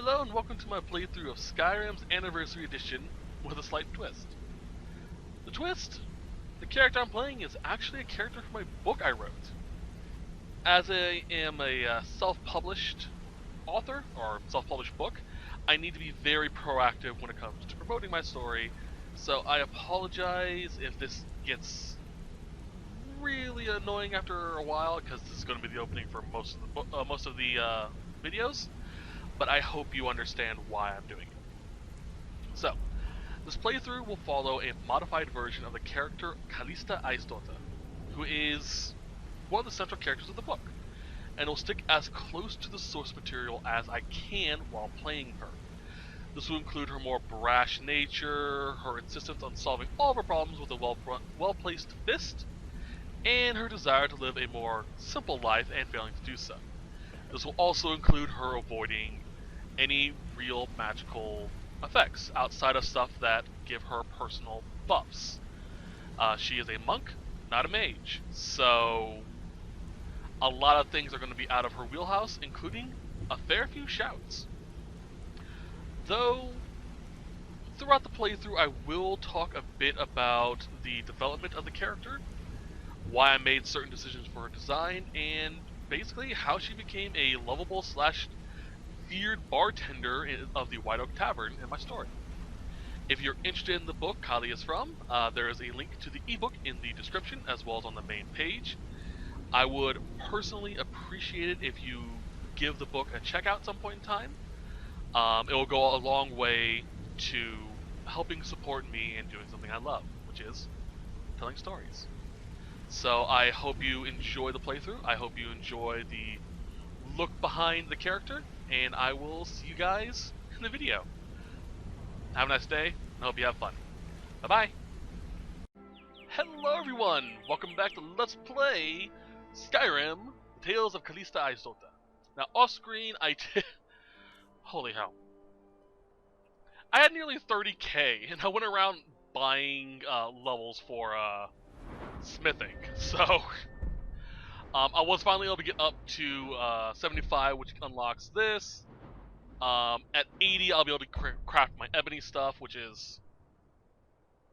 Hello and welcome to my playthrough of Skyrim's Anniversary Edition with a slight twist. The twist? The character I'm playing is actually a character from a book I wrote. As I am a self-published author, or self-published book, I need to be very proactive when it comes to promoting my story, so I apologize if this gets really annoying after a while, because this is going to be the opening for most of the videos. But I hope you understand why I'm doing it. So, this playthrough will follow a modified version of the character Kallista Aisdottir, who is one of the central characters of the book, and will stick as close to the source material as I can while playing her. This will include her more brash nature, her insistence on solving all of her problems with a well-placed fist, and her desire to live a more simple life and failing to do so. This will also include her avoiding any real magical effects outside of stuff that give her personal buffs. She is a monk, not a mage, so a lot of things are going to be out of her wheelhouse, including a fair few shouts. Though, throughout the playthrough I will talk a bit about the development of the character, why I made certain decisions for her design, and basically how she became a lovable / feared bartender of the White Oak Tavern in my story. If you're interested in the book Kali is from, there is a link to the ebook in the description as well as on the main page. I would personally appreciate it if you give the book a check out at some point in time. It will go a long way to helping support me in doing something I love, which is telling stories. So I hope you enjoy the playthrough. I hope you enjoy the look behind the character, and I will see you guys in the video. Have a nice day, and I hope you have fun. Bye-bye! Hello everyone! Welcome back to Let's Play Skyrim, Tales of Kallista Aisdottir. Now off-screen I did... Holy hell. I had nearly 30k, and I went around buying levels for smithing, so... I was finally able to get up to 75, which unlocks this. At 80, I'll be able to craft my ebony stuff, which is...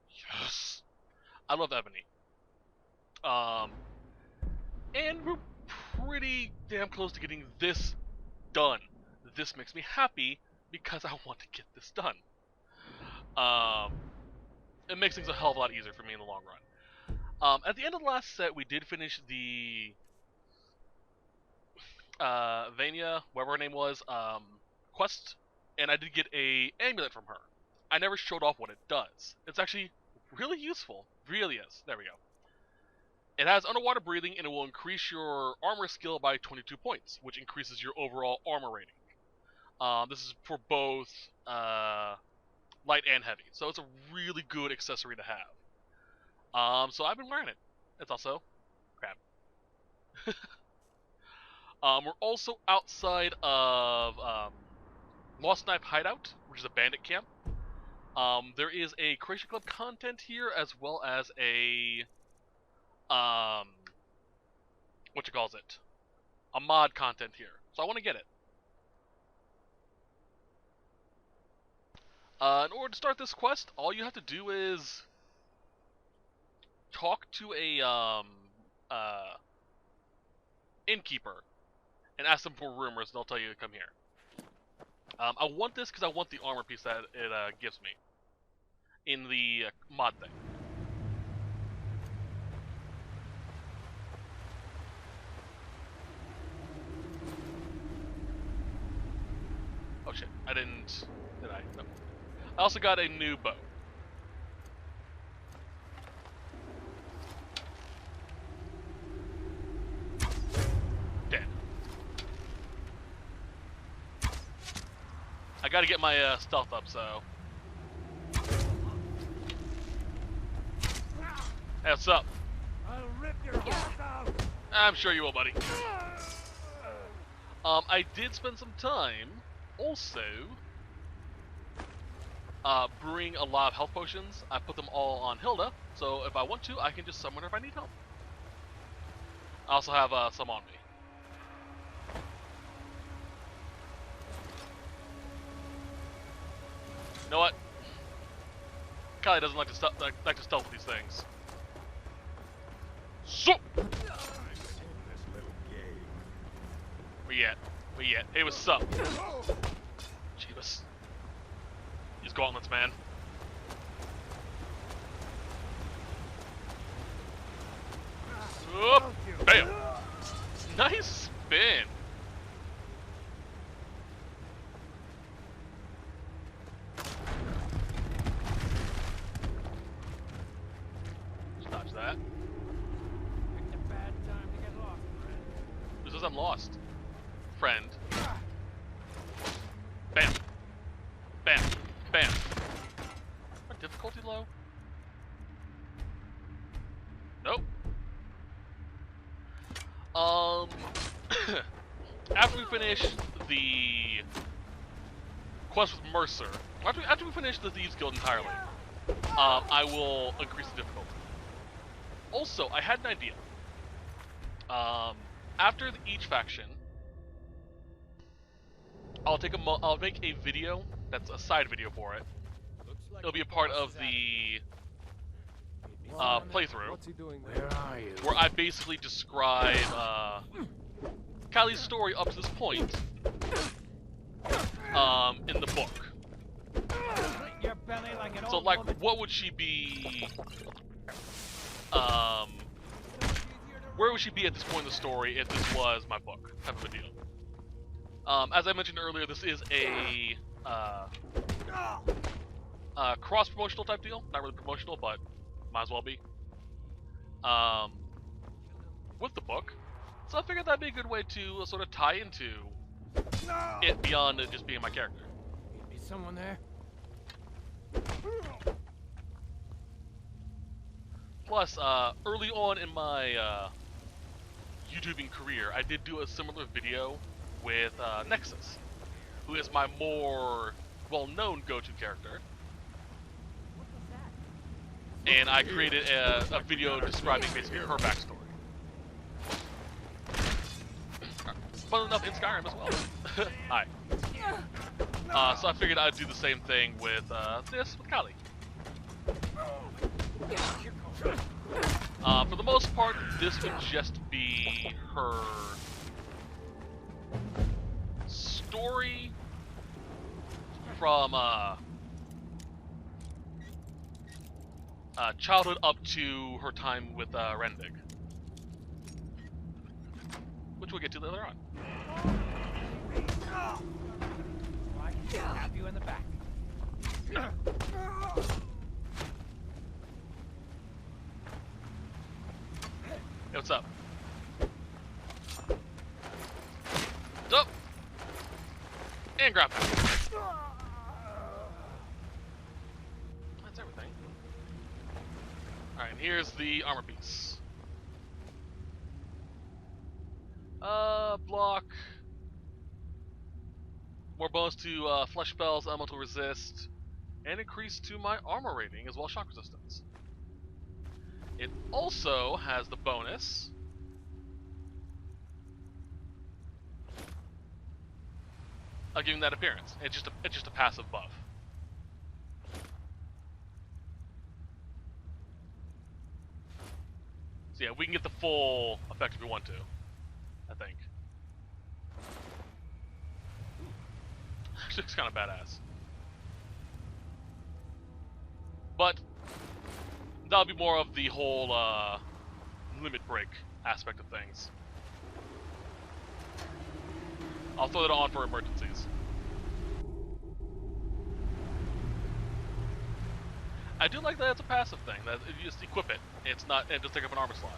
Yes! I love ebony. And we're pretty damn close to getting this done. This makes me happy because I want to get this done. It makes things a hell of a lot easier for me in the long run. At the end of the last set, we did finish the Vania, whatever her name was, quest, and I did get a amulet from her. I never showed off what it does. It's actually really useful. Really is. There we go. It has underwater breathing, and it will increase your armor skill by 22 points, which increases your overall armor rating. This is for both light and heavy, so it's a really good accessory to have. So I've been wearing it. It's also crap. We're also outside of Lost Knife Hideout, which is a bandit camp. There is a Creation Club content here, as well as a a mod content here. So I want to get it. In order to start this quest, all you have to do is talk to a innkeeper and ask them for rumors, and they'll tell you to come here. I want this because I want the armor piece that it gives me in the mod thing. Oh shit, I didn't... Did I? No. I also got a new bow. Dead. I gotta get my stealth up, so... Hey, what's up? I'll rip your heart out. I'm sure you will, buddy. I did spend some time also brewing a lot of health potions. I put them all on Hilda, so if I want to, I can just summon her if I need help. I also have some on me. You know what? Kylie doesn't like to stealth with these things. So. This little game. Where you at? Where you at? Hey, what's up? Jeebus. These gauntlets, man. Oop. Bam. Nice spin. Just dodge that. Picked a bad time to get lost, friend. Who says I'm lost? Friend. Bam. Bam. Bam. My difficulty low? Nope. After we finish the quest with Mercer, after we finish the Thieves Guild entirely, I will increase the difficulty. Also, I had an idea. After each faction, I'll make a video that's a side video for it. It'll be a part of the playthrough. What's he doing there? Where are you? Where I basically describe Kylie's story up to this point in the book. Your belly like an So, old like, woman. what would she be? Where would she be at this point in the story if this was my book type of a deal? As I mentioned earlier, this is a cross-promotional type deal. Not really promotional, but might as well be. With the book. So I figured that'd be a good way to sort of tie into it beyond it just being my character. Is someone there? Plus, early on in my YouTubing career, I did do a similar video with Nexus, who is my more well-known go-to character. And I created a video describing basically her backstory. Fun enough in Skyrim as well. Hi. So I figured I'd do the same thing with this with Kali. For the most part, this would just be her story from childhood up to her time with Rendig, which we'll get to later on. I can stab you in the back. Hey, what's up? What's up? And grab that. That's everything. Alright, and here's the armor piece. Block. More bonus to flesh spells, elemental resist, and increase to my armor rating as well as shock resistance. It also has the bonus of giving that appearance. It's just a passive buff. So yeah, we can get the full effect if we want to, I think. Actually, looks kind of badass. But that'll be more of the whole limit break aspect of things. I'll throw that on for emergencies. I do like that it's a passive thing, that you just equip it. It's not, it just take up an armor slot.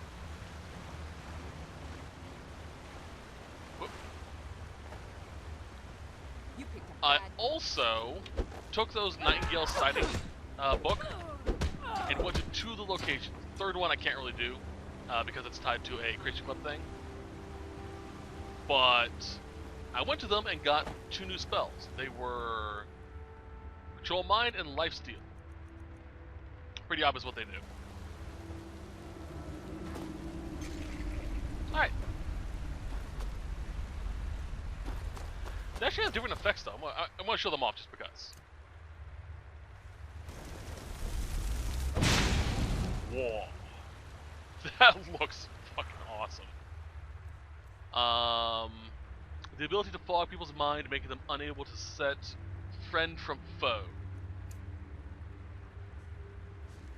Whoop. You picked a I bad also took those Nightingale sighting book and went to 2 of the locations. The third one I can't really do because it's tied to a Creation Club thing. But I went to them and got 2 new spells. They were Control Mind and Lifesteal. Pretty obvious what they do. Alright. They actually have different effects though. I want to show them off just because. Whoa. That looks fucking awesome. The ability to fog people's mind, making them unable to set friend from foe.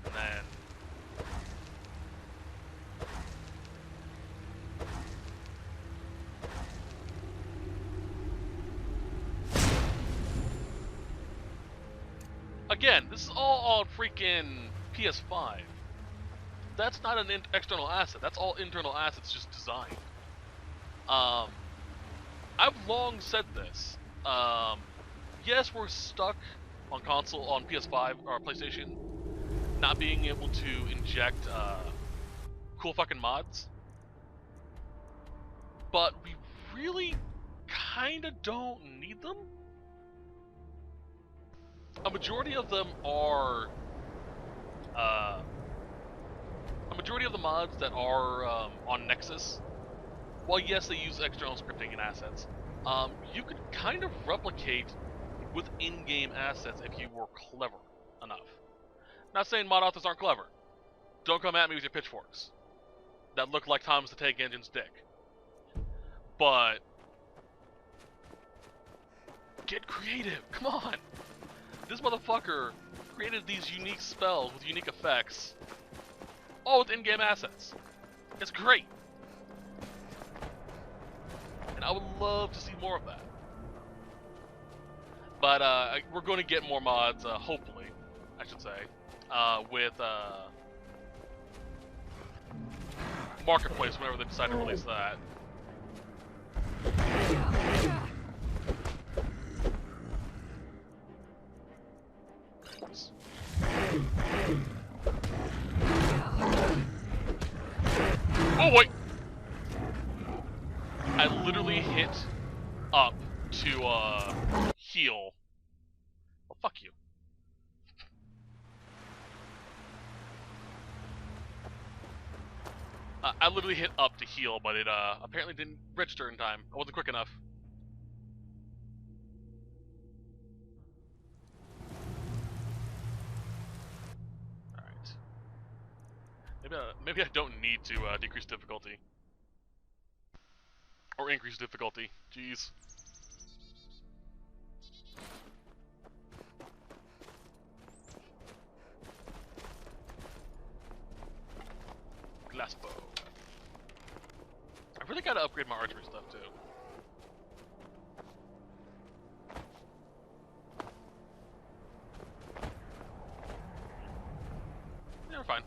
And then... Again, this is all on freaking PS5. That's not an external asset. That's all internal assets, just designed. I've long said this. Yes, we're stuck on console, on PS5 or PlayStation, not being able to inject cool fucking mods. But we really kinda don't need them. A majority of them are a majority of the mods that are on Nexus, while yes, they use external scripting and assets, you could kind of replicate with in-game assets if you were clever enough. Not saying mod authors aren't clever. Don't come at me with your pitchforks that look like Thomas the Tank Engine's dick. But get creative, come on! This motherfucker created these unique spells with unique effects, all with in-game assets. It's great. And I would love to see more of that. But we're going to get more mods, hopefully, I should say, with Marketplace whenever they decide to release that. Oh wait! I literally hit up to heal. Oh, fuck you. I literally hit up to heal, but it apparently didn't register in time. I wasn't quick enough. Alright. Maybe I don't need to decrease difficulty. Or increase difficulty. Jeez. Glass bow. I really gotta upgrade my archery stuff too. Yeah, we're fine.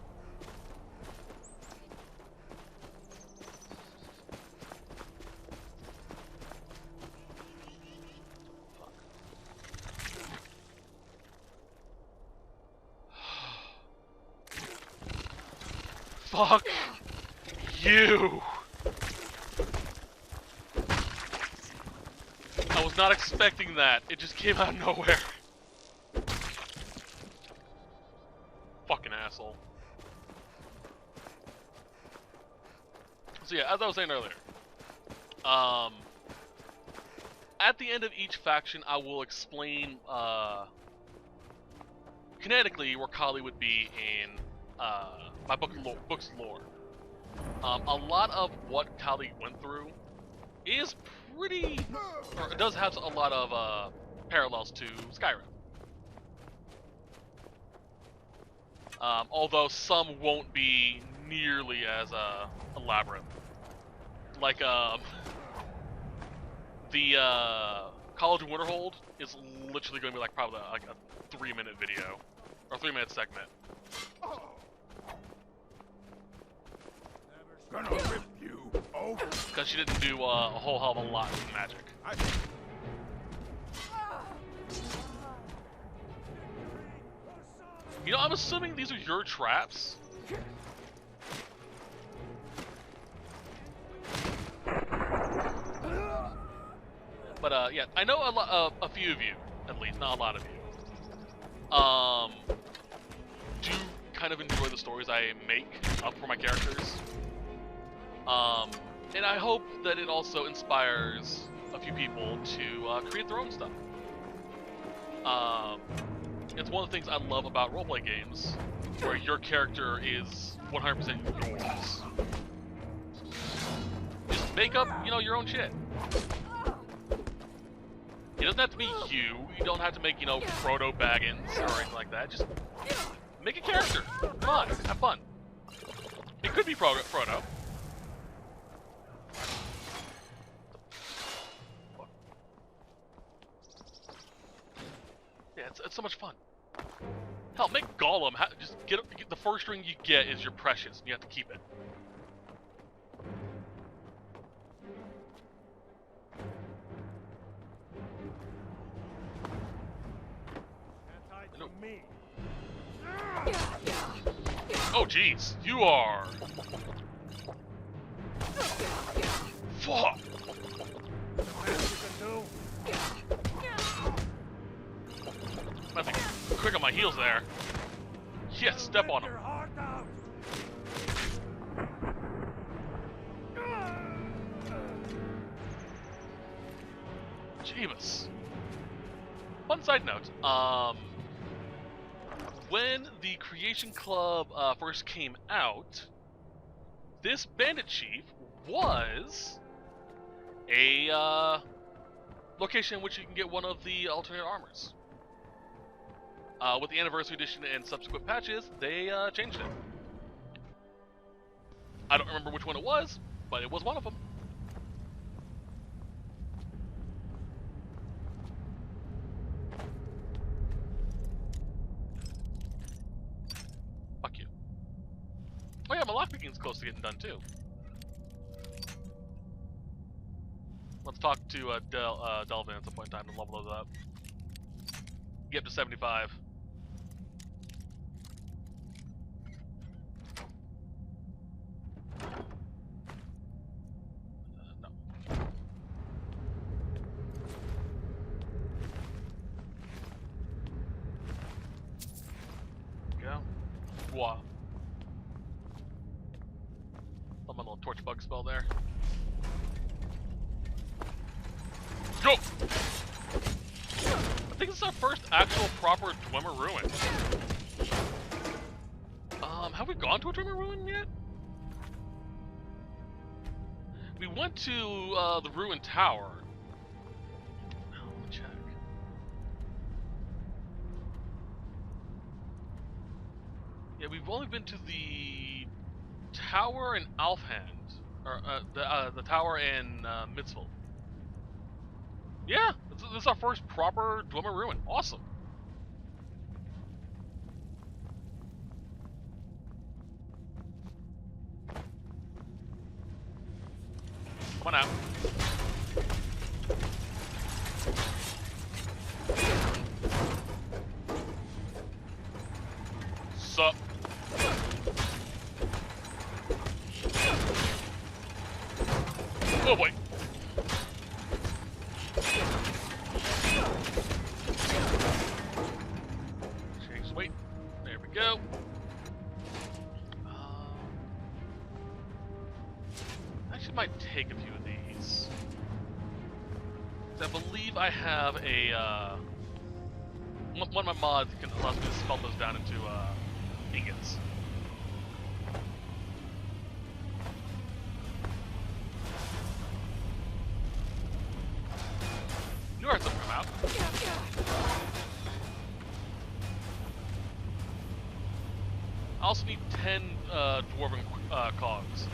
Fuck you! I was not expecting that. It just came out of nowhere. Fucking asshole. So yeah, as I was saying earlier, at the end of each faction, I will explain kinetically where Kali would be in my book's lore. A lot of what Kali went through is pretty, or it does have a lot of parallels to Skyrim. Although some won't be nearly as elaborate. Like the College of Winterhold is literally going to be like probably like a 3-minute video or 3-minute segment. Gonna rip you over. Because she didn't do a whole hell of a lot with magic. You know, I'm assuming these are your traps. But yeah, I know a few of you, at least, not a lot of you, do kind of enjoy the stories I make up for my characters. And I hope that it also inspires a few people to create their own stuff. It's one of the things I love about roleplay games, where your character is 100% yours. Just make up, you know, your own shit. It doesn't have to be you. You don't have to make, you know, Frodo Baggins or anything like that. Just make a character. Come on, have fun. It could be Frodo. Yeah, it's so much fun. Hell, make Gollum. Just get the first ring you get is your precious, and you have to keep it. From me. Oh, jeez, you are. Fuck. The best you can do. I have to be quick on my heels there. Yes, step on Let him. your heart out. Jeebus. Fun side note, when the Creation Club first came out, this bandit chief was a location in which you can get one of the alternate armors. With the Anniversary Edition and subsequent patches, they changed it. I don't remember which one it was, but it was one of them. Fuck you. Oh yeah, my lockpicking's close to getting done too. Let's talk to Delvin at some point in time to level those up. Get up to 75. No. Go. Wow. Throw my little torch bug spell there. Go! I think this is our first actual proper Dwemer Ruin. Have we gone to a Dwemer Ruin yet? We went to the Ruin Tower. Let me check. Yeah, we've only been to the Tower in Alfhand, or the Tower in Mitzvah. Yeah, this is our first proper Dwemer Ruin. Awesome. Come on out. Sup? Oh boy. Jeez, wait. There we go. Actually, might take a few of these. 'Cause I believe I have a one of my mods can allow me to smelt those down into ingots. New arts have come out. I also need 10 dwarven cogs.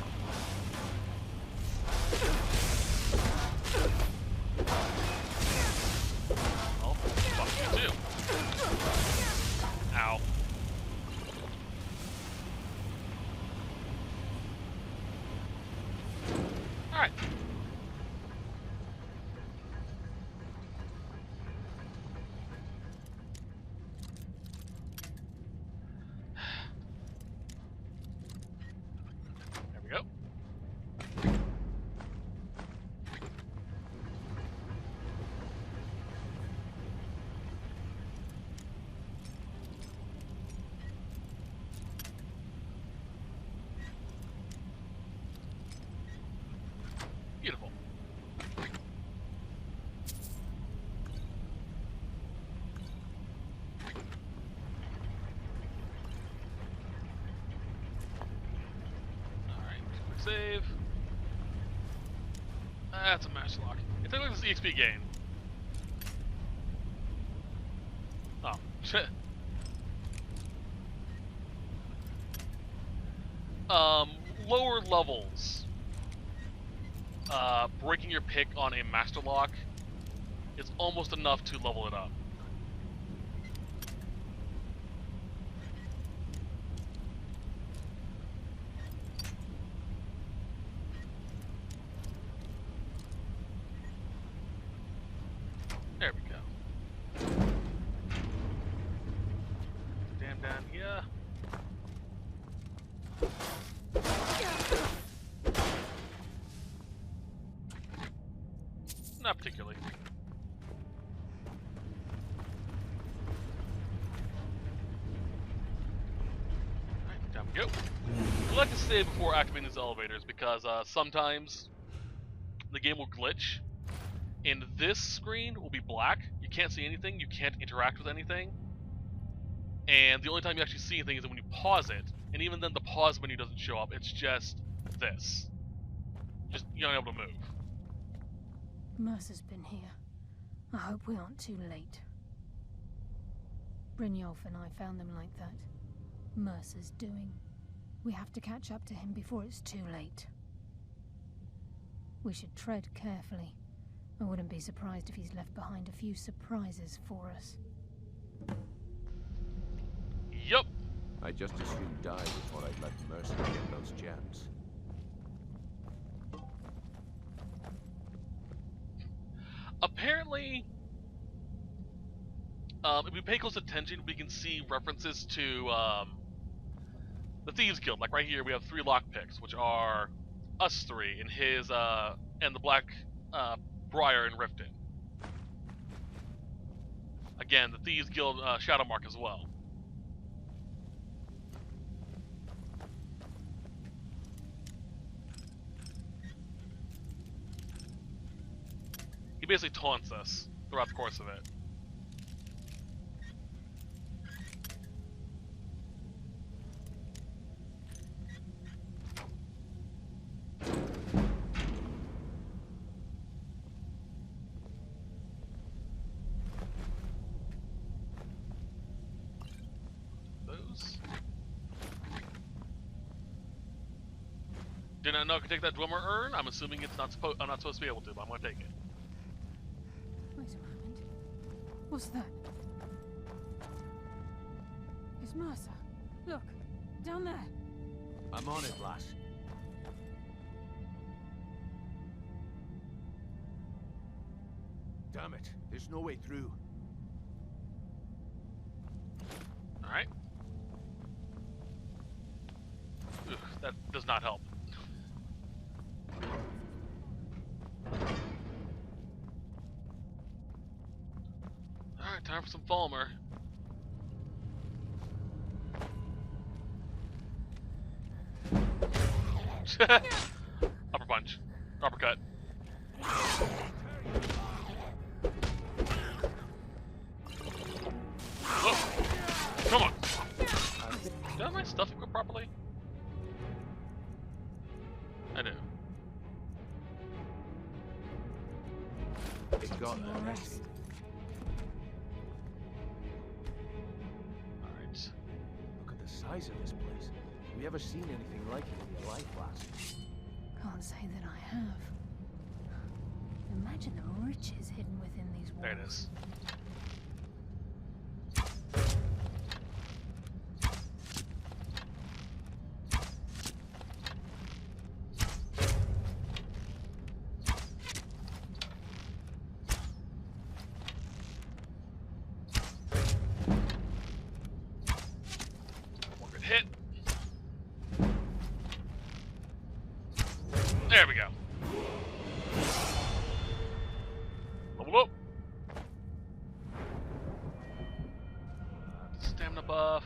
Oh, fuck you too. Ow. Alright. There we go. Quick save. That's a master lock. It's like this EXP gain. Oh, shit. Lower levels. Breaking your pick on a master lock is almost enough to level it up. There we go. Damn down here. Not particularly. Alright, time to go. I like to save before activating these elevators because sometimes the game will glitch. And this screen will be black. You can't see anything. You can't interact with anything. And the only time you actually see anything is when you pause it. And even then, the pause menu doesn't show up. It's just this. Just you're not able to move. Mercer's been here. I hope we aren't too late. Brynjolf and I found them like that. Mercer's doing. We have to catch up to him before it's too late. We should tread carefully. I wouldn't be surprised if he's left behind a few surprises for us. Yup. I just as soon die before I'd let Mercer get those gems. Apparently, if we pay close attention, we can see references to the Thieves Guild. Like right here, we have 3 lockpicks, which are us 3 and his and the Black Briar and Riften. Again, the Thieves Guild shadow mark as well. He basically taunts us throughout the course of it. Did not know I could take that Dwemer urn. I'm assuming it's not I'm not supposed to be able to, but I'm gonna take it. Wait a moment. What's that? It's Mercer. Look, down there. I'm on it, lass. Damn it, there's no way through. Alright. That does not help. Alright, time for some Falmer. Upper punch. Uppercut. Oh, come on. Do I have my stuff equipped properly? I do. It got that. Rest. Alright. Look at the size of this place. Have we ever seen anything like it in your life, lass? Can't say that I have. Imagine the riches hidden within these walls. There it is. One good hit. There we go. Level up. Stamina buff.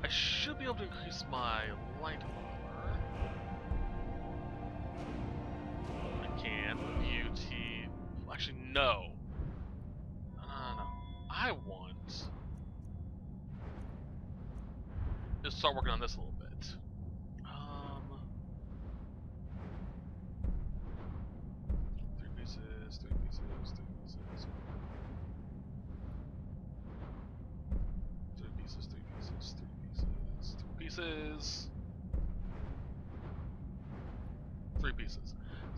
I should be able to increase my light armor. I can. Beauty. Actually, no. No. I want to start working on this a little bit.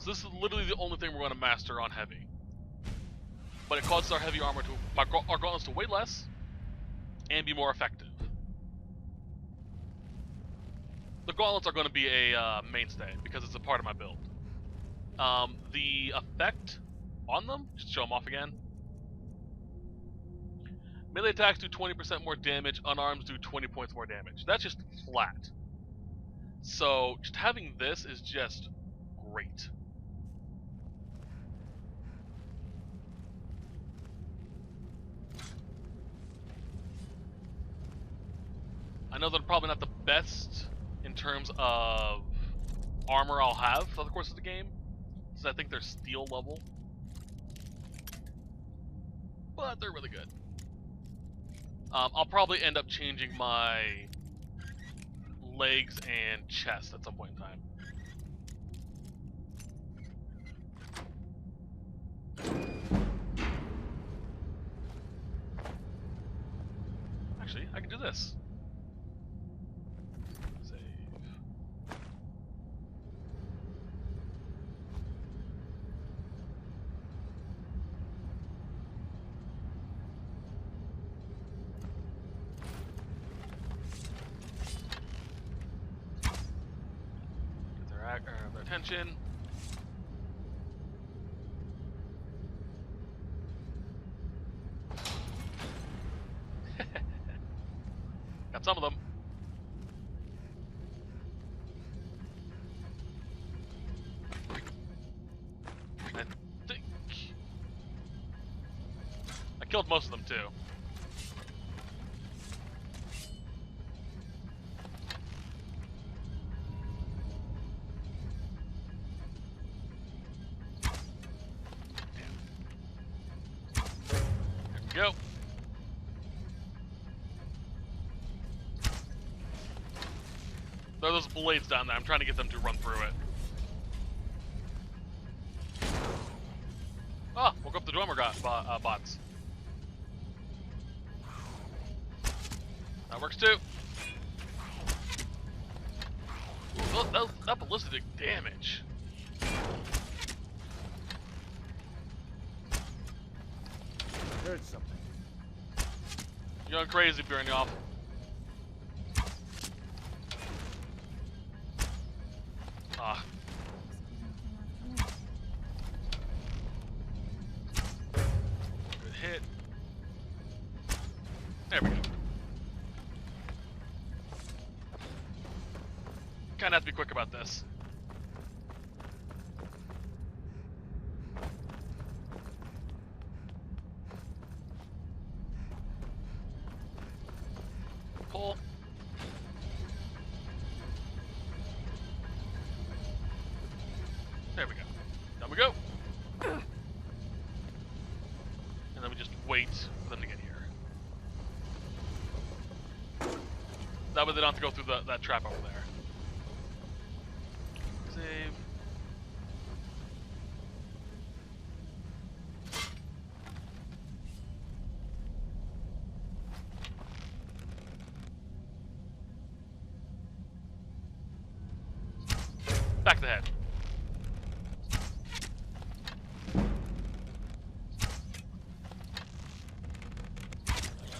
So this is literally the only thing we're going to master on heavy. But it causes our heavy armor to, our gauntlets to weigh less and be more effective. The gauntlets are going to be a mainstay because it's a part of my build. The effect on them, just show them off again. Melee attacks do 20% more damage, unarms do 20 points more damage. That's just flat. So just having this is just great. I know that I'm probably not the best in terms of armor I'll have for the course of the game, because I think they're steel level. But they're really good. I'll probably end up changing my legs and chest at some point in time. Actually, I can do this. Save. Get their attention. Got some of them. I think I killed most of them too. There we go. There are those blades down there. I'm trying to get them to run through it. Ah, woke up the drummer bots. That works too. Ooh, that ballista did damage. I heard something. You're going crazy, Barenziah. Ah. Good hit. There we go. Kinda have to be quick about this. Pull. There we go. Down we go. And then we just wait for them to get here. That way they don't have to go through that trap over there. Save. Back to the head.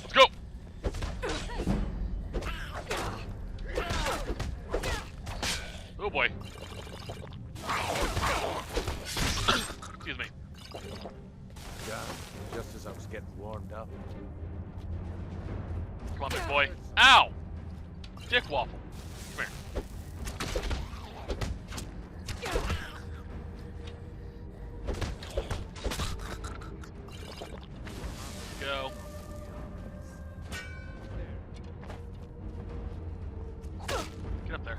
Let's go. Oh boy. Excuse me. God, just as I was getting warmed up. Come on, big boy. Ow! Dick waffle. Come here. Go. Get up there.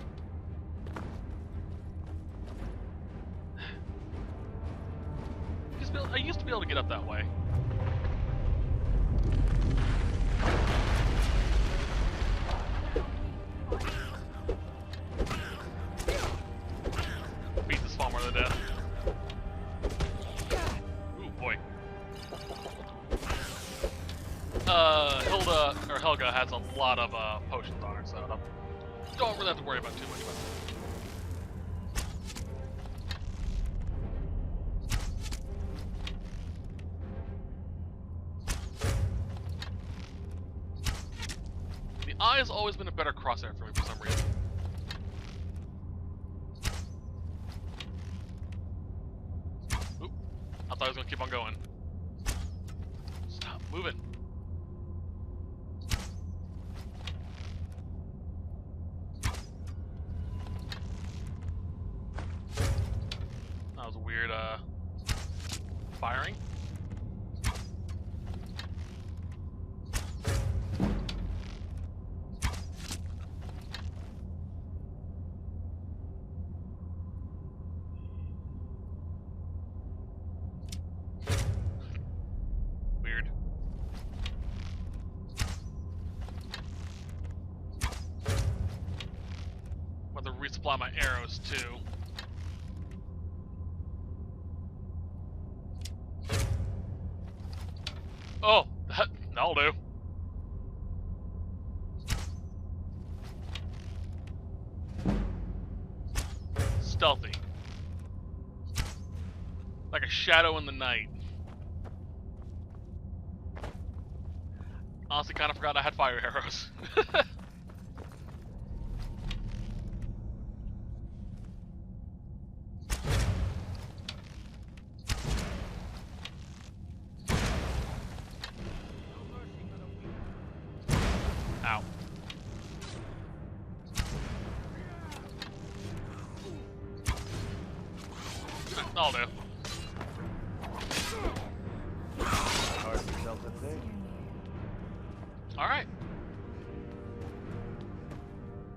I used to be able to get up that way. Beat this farmer to death. Ooh, boy. Helga has a lot of potions on her, so don't really have to worry about too much about that. eye has always been a better crosshair for me for some reason. Oop. I thought I was gonna keep on going. Stop moving. That was a weird, firing. Weird. I'm about to resupply my arrows too. Oh, that'll do. Stealthy. Like a shadow in the night. Honestly, kind of forgot I had fire arrows. Ow. I'll do. Hard to tell the thing. Alright.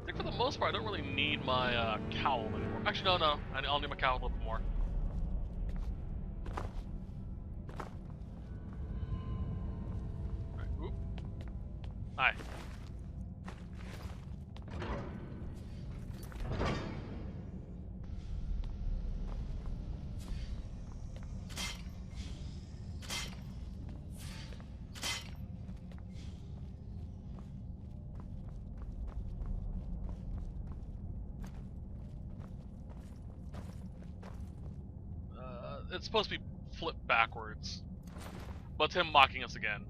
I think for the most part, I don't really need my cowl anymore. Actually, no. I'll need my cowl a little bit more. Alright, oop. Hi. It's supposed to be flipped backwards. But it's him mocking us again.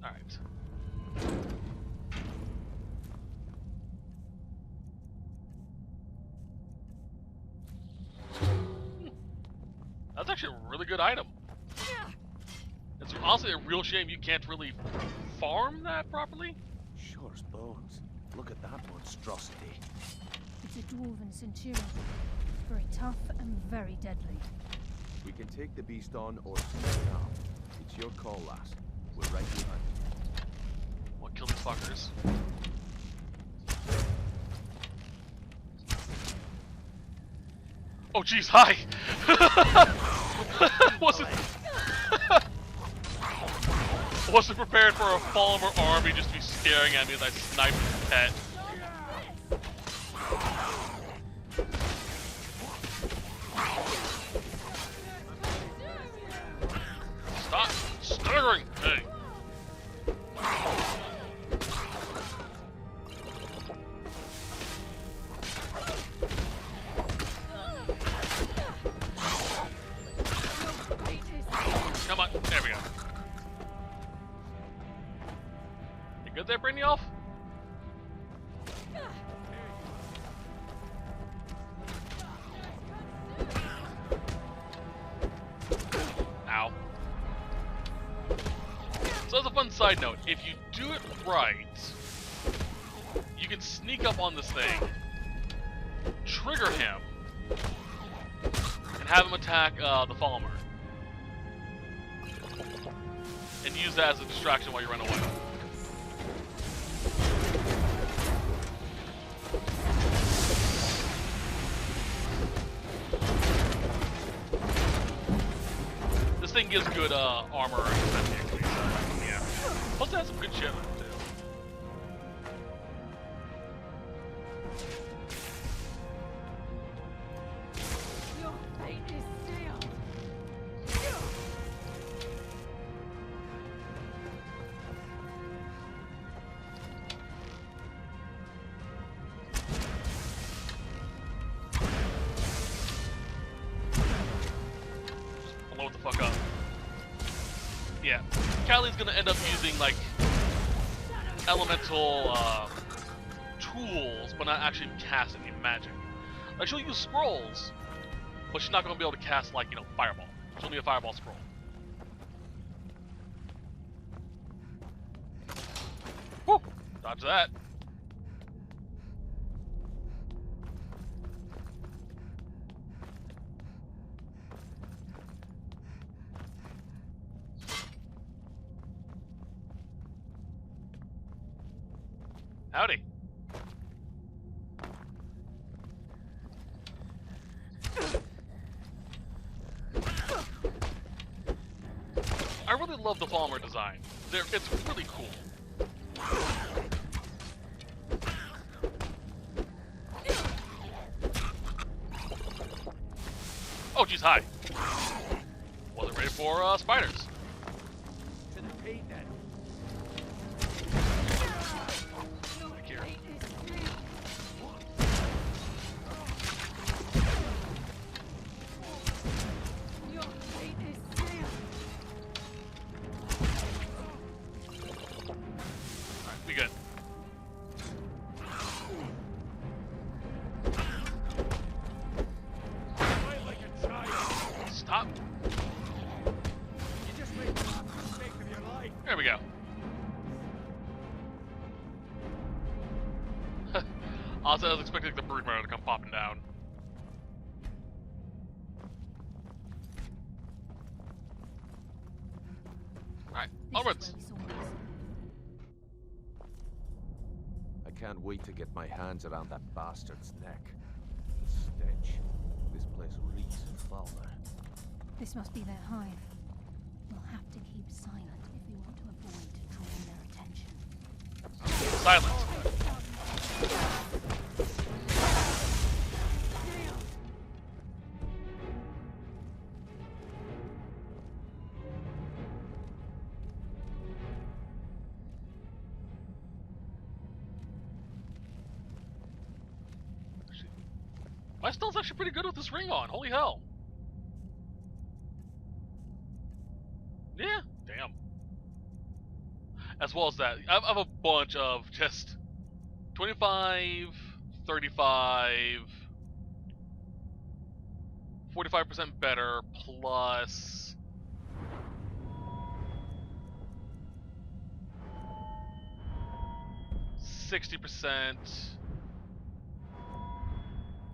Alright. That's actually a really good item. It's honestly a real shame you can't really farm that properly. Sure as bones. Look at that monstrosity. It's a dwarven centurion. Very tough and very deadly. We can take the beast on or keep it out. It's your call, lass. We're right behind you. Well, kill these fuckers. Oh jeez, hi! Wasn't prepared for a Polymer army just to be staring at me as I sniped his pet. Stop staggering! Hey. Come on, there we go. You good there, Brynjolf? Ow. So as a fun side note, if you do it right, you can sneak up on this thing, trigger him, and have him attack the Falmer. And use that as a distraction while you run away. This thing gives good armor and defense actually, so yeah. Plus it has some good shit on it too. Blow it the fuck up. Yeah, Callie's gonna end up using like elemental tools, but not actually casting any magic. Like she'll use scrolls, but she's not gonna be able to cast like, you know, fireball. She'll need a fireball scroll. Woo! Dodge that. Howdy. I really love the polymer design. It's really cool. Oh, geez, hi. Wasn't ready for spiders. Back here. Alright, we good. Stop. You just made the mistake of your life. There we go. Also, I was expecting the broodmare to come popping down. Alright, onwards. I can't wait to get my hands around that bastard's neck. The stench. This place reeks of foul. This must be their hive. We'll have to keep silent if we want to avoid drawing their attention. Silence. My stealth's actually pretty good with this ring on. Holy hell. Yeah, damn. As well as that, I have a bunch of just 25, 35, 45% better, plus 60%.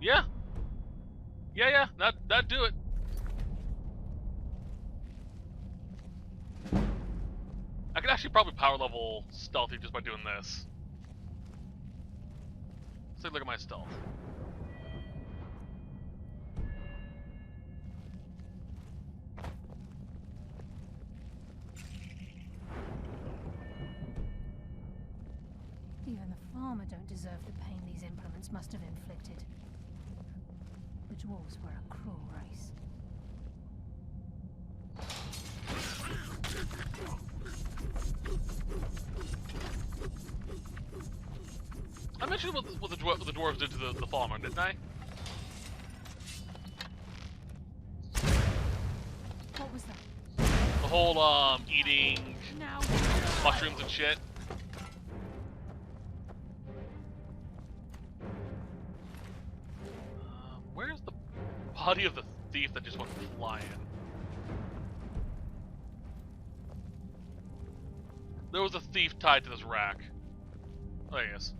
Yeah. Yeah, that'd do it. I could actually probably power level stealthy just by doing this. Let's take a look at my stealth. Even the farmer don't deserve the pain these implements must have inflicted. The dwarves were a cruel race. I mentioned what the dwarves did to the farmer, didn't I? What was that? The whole eating Now. mushrooms and shit. Where's the body of the thief that just went flying? There was a thief tied to this rack. There he is.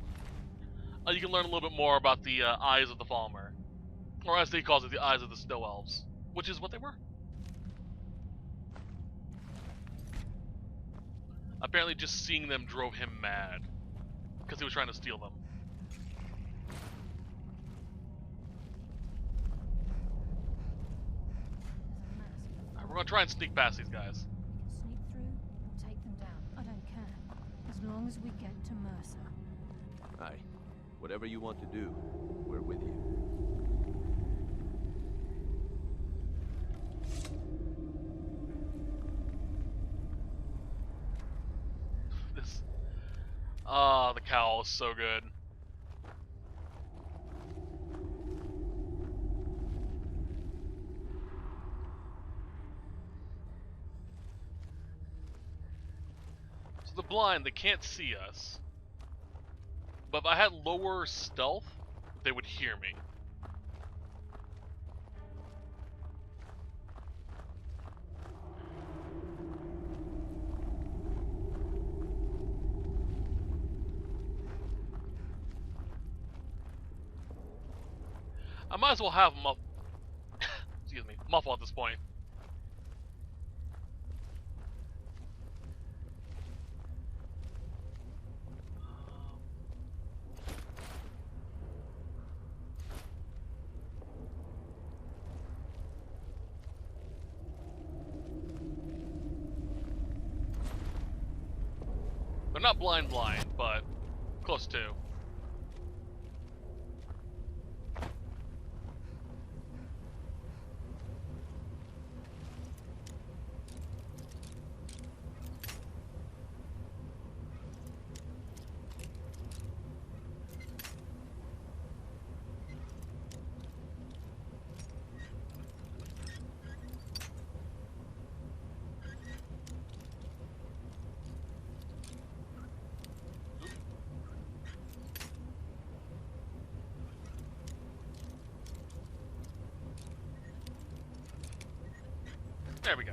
You can learn a little bit more about the eyes of the Falmer. Or as he calls it, the eyes of the Snow Elves. Which is what they were. Apparently just seeing them drove him mad. Because he was trying to steal them. Alright, we're gonna try and sneak past these guys. Sneak through or take them down. I don't care. As long as we get to Mercer. Aye. Whatever you want to do, we're with you. This... the cowl is so good. they're blind, they can't see us. But if I had lower stealth, they would hear me. I might as well have them excuse me, muffle at this point. They're not blind, but close to. There we go.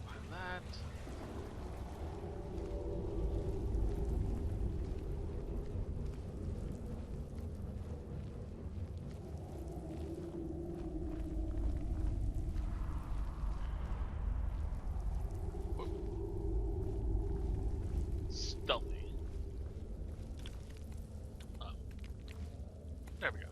Find that. Stealthy. Oh. There we go.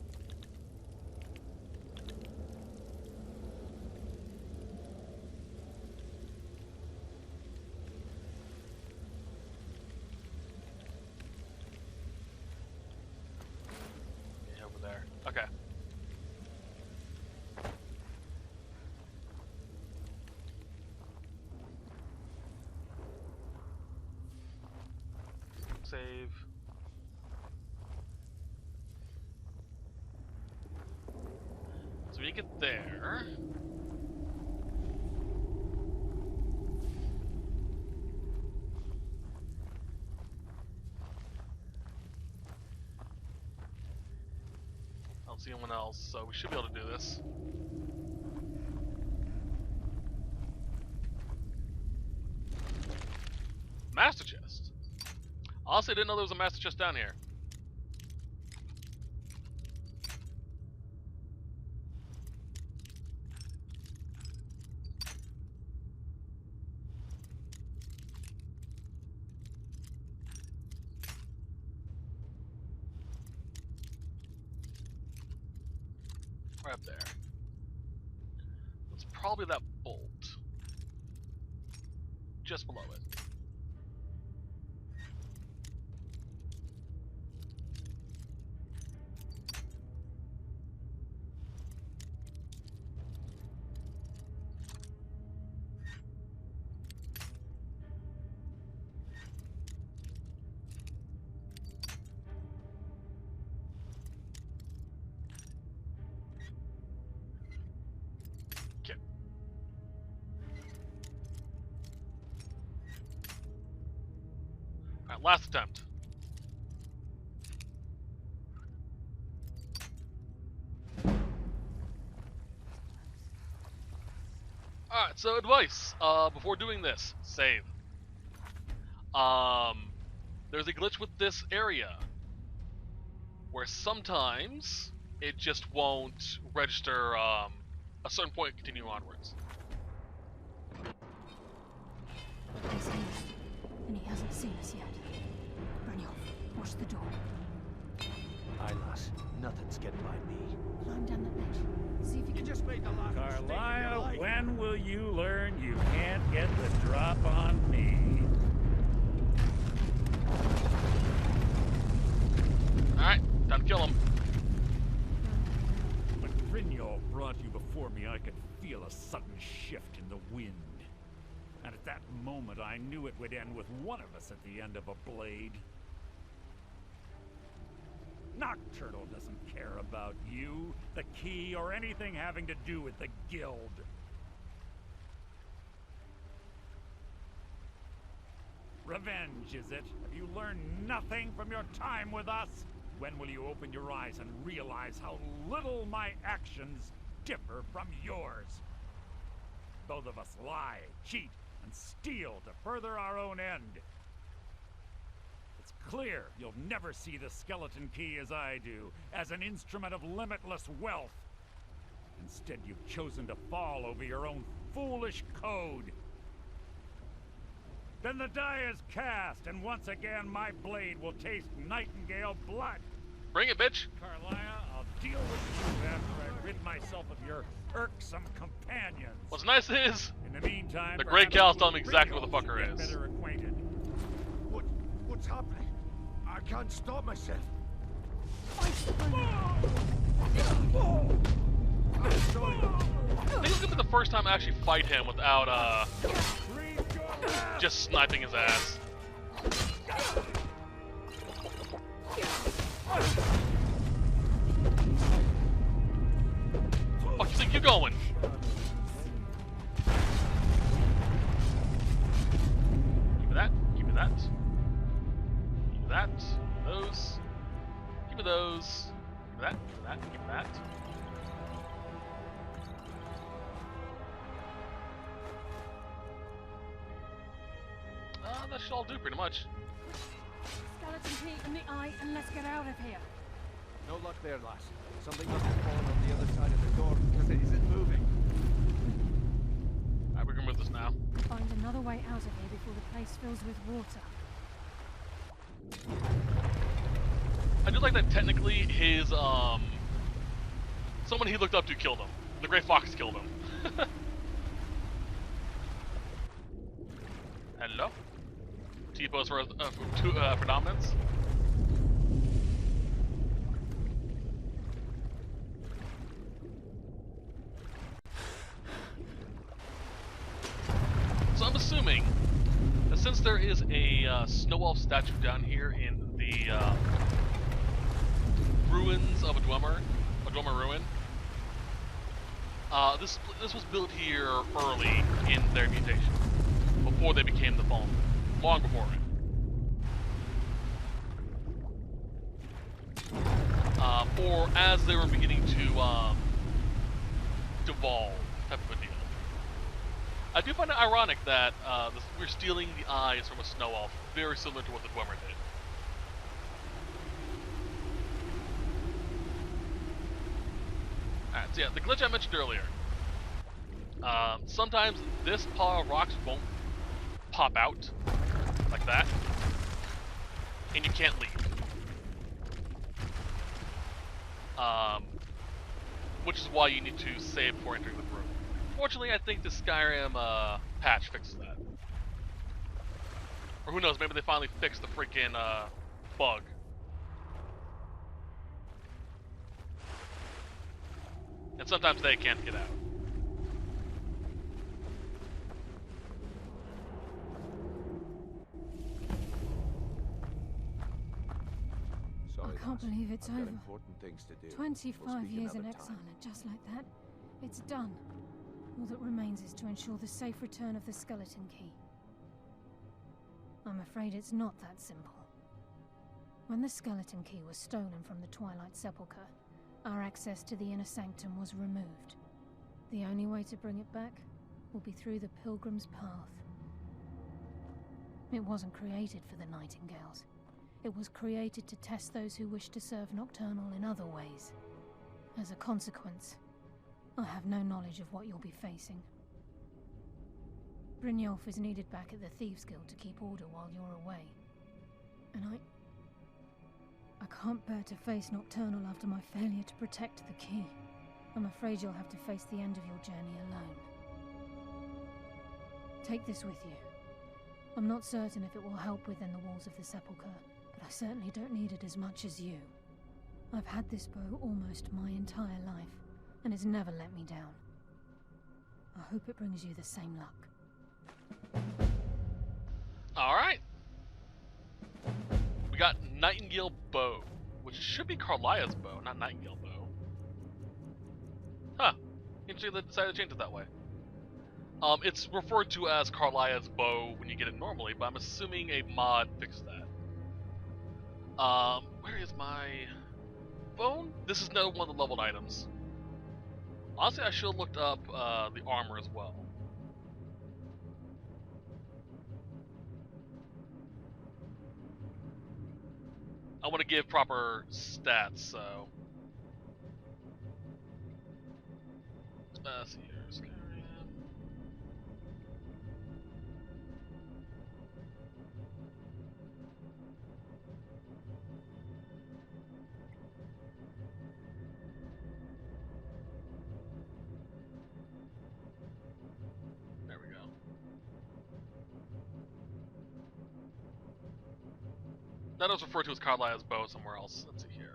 Yeah, over there. Okay. Save. So when you get there, I don't see anyone else, so we should be able to do this. Master chest. Honestly, I didn't know there was a master chest down here. Right up there. It's probably that bolt. Just below it. Alright, last attempt. Alright, so advice. Before doing this, save. There's a glitch with this area where sometimes it just won't register a certain point and continue onwards. He's here, and he hasn't seen us yet. Watch the door. Aye, lass. Nothing's getting by me. Climb down that ledge. See if you You can. just made the last mistake of your Carlisle, life. when will you learn you can't get the drop on me? Alright, time to kill him. When Brynjolf brought you before me, I could feel a sudden shift in the wind. And at that moment, I knew it would end with one of us at the end of a blade. Nocturnal doesn't care about you, the key, or anything having to do with the guild. Revenge, is it? Have you learned nothing from your time with us? When will you open your eyes and realize how little my actions differ from yours? Both of us lie, cheat, and steal to further our own end. It's clear you'll never see the skeleton key as I do, as an instrument of limitless wealth. Instead, you've chosen to fall over your own foolish code. Then the die is cast, and once again my blade will taste Nightingale blood. Bring it, bitch. Carlia, I'll deal with you after I rid myself of your irksome companions. What's nice is, In the meantime, the Great perhaps Cal's you telling me exactly what the Ringos fucker get is. Better acquainted. What's happening? I can't stop myself. I'm sorry. I think it's gonna be the first time I actually fight him without, just sniping his ass. Fuck you think you're going? Give me that. Give me that. Give me that. Those. Give me those. Give me that. Give me that. Give me that. That should all do pretty much. Skeleton key in the eye, and let's get out of here. No luck there, lass. Something must have fallen on the other side of the door because it isn't moving. Alright, we can move this now. Find another way out of here before the place fills with water. I do like that technically his, someone he looked up to killed him. The Grey Fox killed him. Hello? T-pose for dominance. So I'm assuming that since there is a snow elf statue down here in the ruins of a Dwemer ruin, this was built here early in their mutation, before they became the Fallen, long before it. Or as they were beginning to devolve, type of a deal. I do find it ironic that we're stealing the eyes from a snow elf, very similar to what the Dwemer did. Alright, so yeah, the glitch I mentioned earlier. Sometimes this pile of rocks won't pop out like that, and you can't leave. Which is why you need to save before entering the room. Fortunately, I think the Skyrim patch fixes that. Or who knows, maybe they finally fixed the freaking bug. And sometimes they can't get out. Sorry, I can't lass. believe it's I've got over. important things to do. 25 We'll speak years in another exile, time. and just like that, it's done. All that remains is to ensure the safe return of the skeleton key. I'm afraid it's not that simple. When the skeleton key was stolen from the Twilight Sepulchre, our access to the inner sanctum was removed. The only way to bring it back will be through the Pilgrim's Path. It wasn't created for the Nightingales. It was created to test those who wish to serve Nocturnal in other ways. As a consequence, I have no knowledge of what you'll be facing. Brynjolf is needed back at the Thieves Guild to keep order while you're away. And I can't bear to face Nocturnal after my failure to protect the key. I'm afraid you'll have to face the end of your journey alone. Take this with you. I'm not certain if it will help within the walls of the Sepulchre, but I certainly don't need it as much as you. I've had this bow almost my entire life, and it's never let me down. I hope it brings you the same luck. Alright. We got Nightingale bow, which should be Karlia's bow, not Nightingale bow. Huh. Interesting they decided to change it that way. It's referred to as Karlia's bow when you get it normally, but I'm assuming a mod fixed that. Where is my phone? This is another one of the leveled items. Honestly, I should have looked up the armor as well. I want to give proper stats, so... Let's see here, Skyrim. There we go. That was referred to as Karlia's bow somewhere else. Let's see here.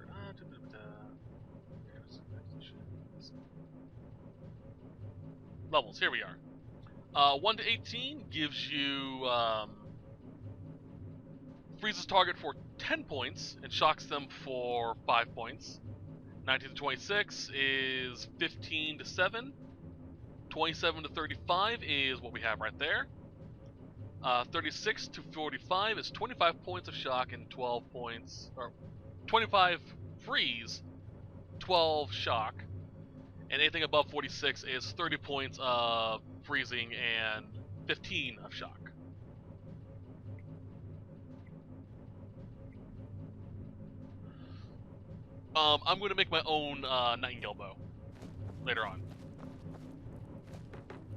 Levels, here we are. 1 to 18 gives you freezes target for 10 points and shocks them for 5 points. 19 to 26 is 15 to 7. 27 to 35 is what we have right there. 36 to 45 is 25 points of shock and 12 points, or 25 freeze, 12 shock. And anything above 46 is 30 points of freezing and 15 of shock. I'm going to make my own Nightingale bow later on.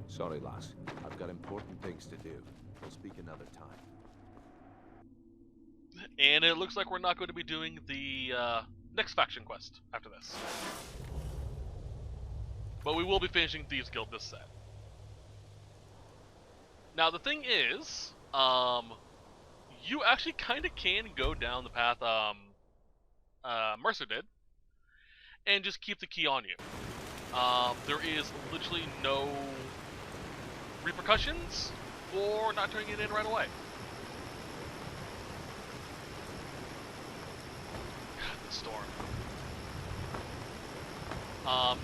Sorry, lass. I've got important things to do. We'll speak another time. And it looks like we're not going to be doing the next faction quest after this. But we will be finishing Thieves Guild this set. Now the thing is, you actually kind of can go down the path Mercer did, and just keep the key on you. There is literally no repercussions for not turning it in right away. God, this storm.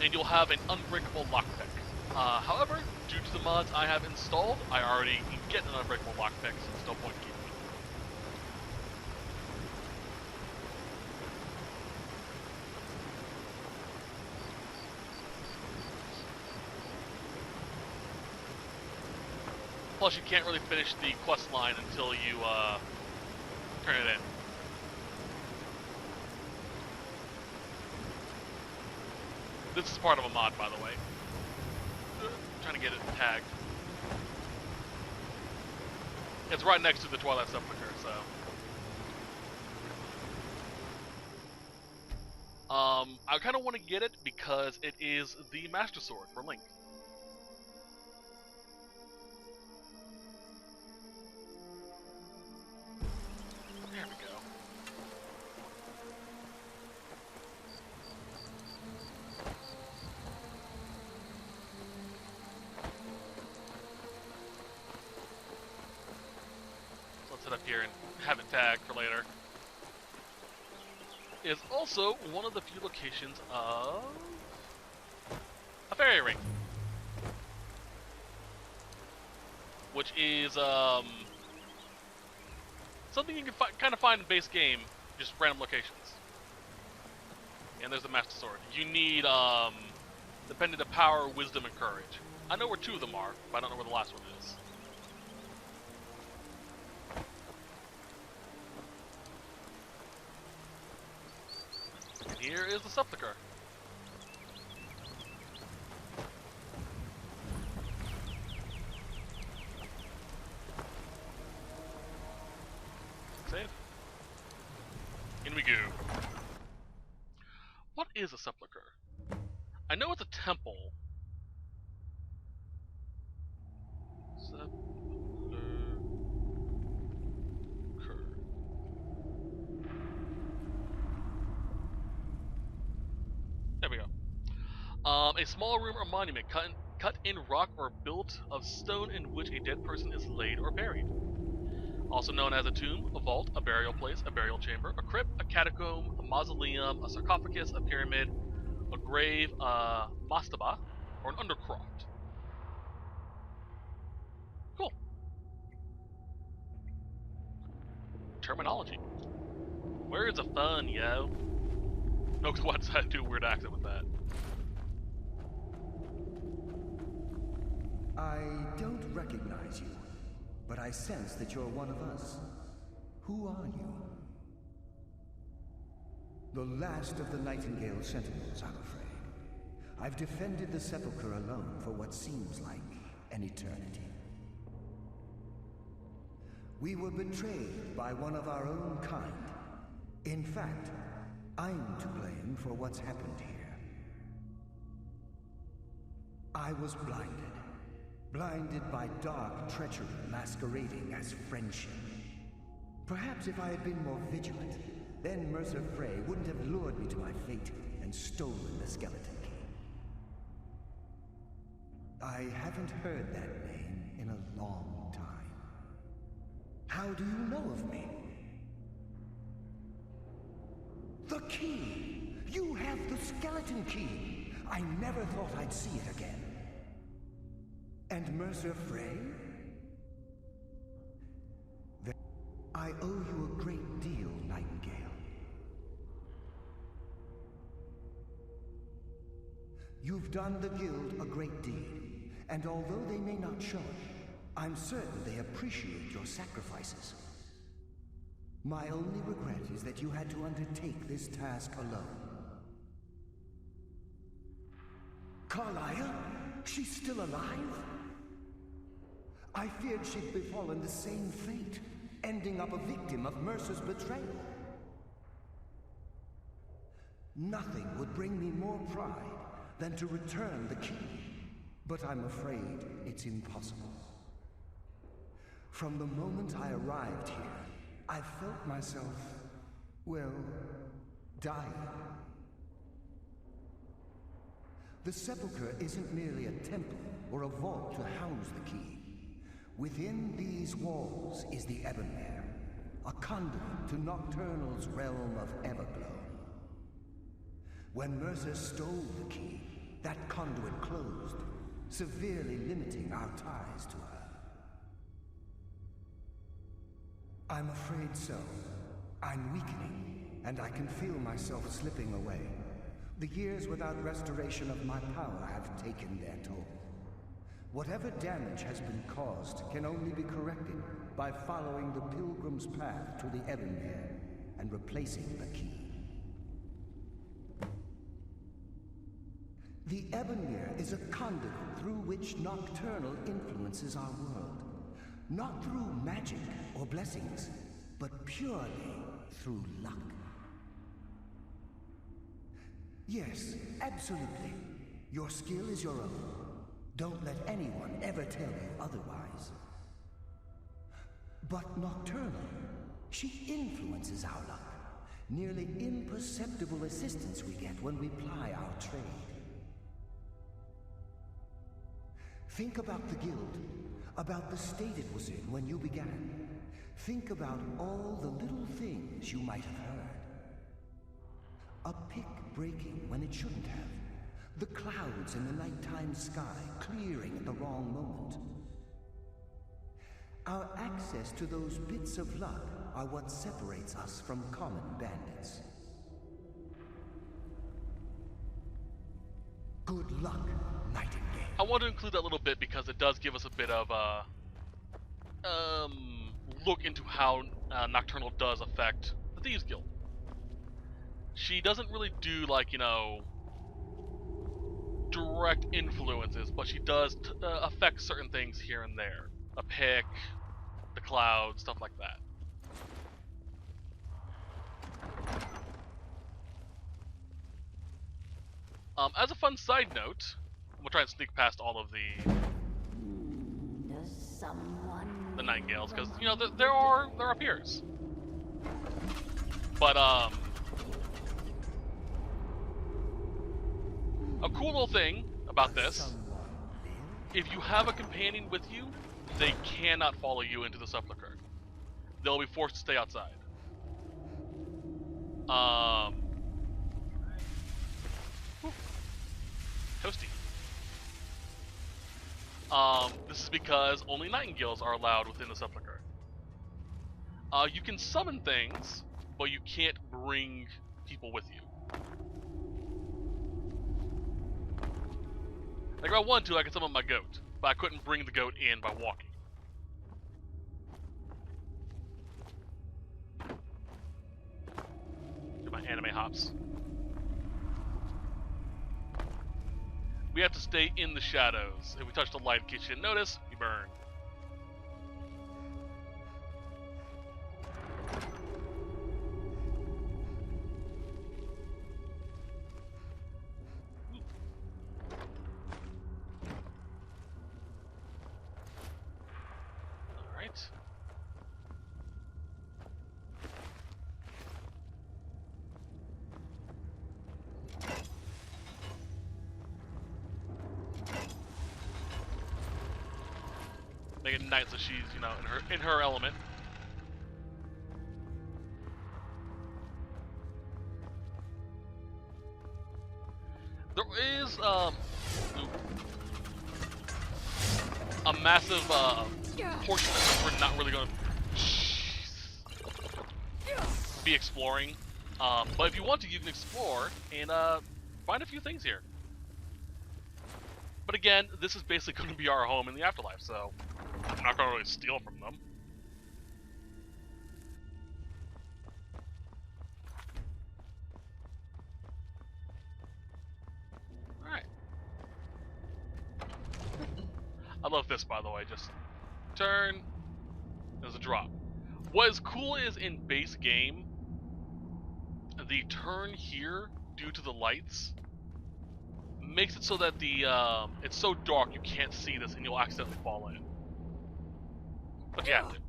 And you'll have an unbreakable lockpick. However, due to the mods I have installed, I already get an unbreakable lockpick, so there's no point in keeping it. Plus, you can't really finish the quest line until you turn it in. This is part of a mod, by the way. Trying to get it tagged. It's right next to the Twilight Sepulchre, so. I kind of want to get it because it is the Master Sword for Link. There we go. Up here and have it tagged for later. Is also one of the few locations of a fairy ring, which is something you can kind of find in base game, just random locations. And there's the Master Sword. You need dependent of power, wisdom, and courage. I know where 2 of them are, but I don't know where the last one is. Here is the Sepulchre. Save. In we go. What is a Sepulchre? I know it's a temple. There we go. A small room or monument cut in rock or built of stone in which a dead person is laid or buried. Also known as a tomb, a vault, a burial place, a burial chamber, a crypt, a catacomb, a mausoleum, a sarcophagus, a pyramid, a grave, a mastaba, or an undercroft. Cool. Terminology. Words are fun, yo. No, because why did I do a weird accent with that? I don't recognize you, but I sense that you're one of us. Who are you? The last of the Nightingale Sentinels, I'm afraid. I've defended the Sepulchre alone for what seems like an eternity. We were betrayed by one of our own kind. In fact, I'm to blame for what's happened here. I was blinded. Blinded by dark treachery masquerading as friendship. Perhaps if I had been more vigilant, then Mercer Frey wouldn't have lured me to my fate and stolen the skeleton key. I haven't heard that name in a long time. How do you know of me? The key! You have the skeleton key! I never thought I'd see it again. And Mercer Frey? I owe you a great deal, Nightingale. You've done the Guild a great deed, and although they may not show it, I'm certain they appreciate your sacrifices. My only regret is that you had to undertake this task alone. Carlia? She's still alive? I feared she'd befallen the same fate, ending up a victim of Mercer's betrayal. Nothing would bring me more pride than to return the key, but I'm afraid it's impossible. From the moment I arrived here, I felt myself, well, dying. The Sepulchre isn't merely a temple or a vault to house the key. Within these walls is the Ebonmere, a conduit to Nocturnal's realm of Everglow. When Mercer stole the key, that conduit closed, severely limiting our ties to her. I'm afraid so. I'm weakening, and I can feel myself slipping away. The years without restoration of my power have taken their toll. Whatever damage has been caused can only be corrected by following the Pilgrim's path to the Ebonmere and replacing the key. The Ebonmere is a conduit through which Nocturnal influences our world. Not through magic or blessings, but purely through luck. Yes, absolutely. Your skill is your own. Don't let anyone ever tell you otherwise. But Nocturnal, she influences our luck. Nearly imperceptible assistance we get when we ply our trade. Think about the Guild, about the state it was in when you began. Think about all the little things you might have heard. A pick breaking when it shouldn't have. The clouds in the nighttime sky clearing at the wrong moment. Our access to those bits of luck are what separates us from common bandits. Good luck, Nightingale. I want to include that little bit because it does give us a bit of a look into how Nocturnal does affect the Thieves Guild. She doesn't really do, like, you know, direct influences, but she does affect certain things here and there. A pick, the clouds, stuff like that. As a fun side note, we'll try and sneak past all of the Nightingales, because, you know, there are peers. But a cool little thing about this if you have a companion with you, they cannot follow you into the sepulcher. They'll be forced to stay outside. Toasty. This is because only Nightingales are allowed within the sepulcher. You can summon things, but you can't bring people with you. Like if I wanted to, I could summon my goat, but I couldn't bring the goat in by walking. Do my anime hops. We have to stay in the shadows. If we touch the light in case you didn't notice, we burn. Alright. Make it night so she's, you know, in her element. There is a massive portion that we're not really going to be exploring. But if you want to, you can explore and find a few things here. But again, this is basically going to be our home in the afterlife, so I'm not going to really steal from them. Alright. I love this, by the way. Just turn. There's a drop. What is cool is in base game, the turn here, due to the lights, makes it so that the it's so dark you can't see this and you'll accidentally fall in. But you have to.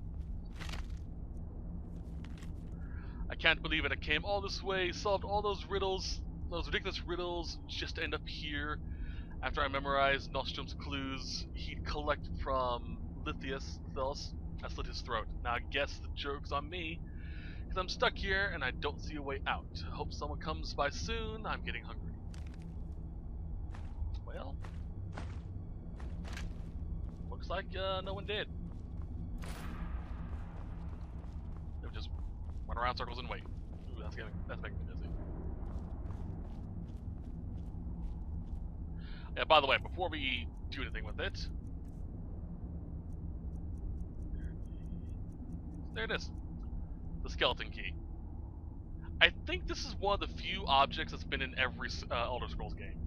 I can't believe it. I came all this way, solved all those riddles, those ridiculous riddles, just to end up here. After I memorized Nostrum's clues he'd collected from Phyllis. I slit his throat. Now I guess the joke's on me, because I'm stuck here and I don't see a way out. Hope someone comes by soon. I'm getting hungry. Well, looks like no one did. They'll just run around circles and wait. Ooh, that's making me dizzy. Yeah, by the way, before we do anything with it, there it is. The skeleton key. I think this is one of the few objects that's been in every Elder Scrolls game.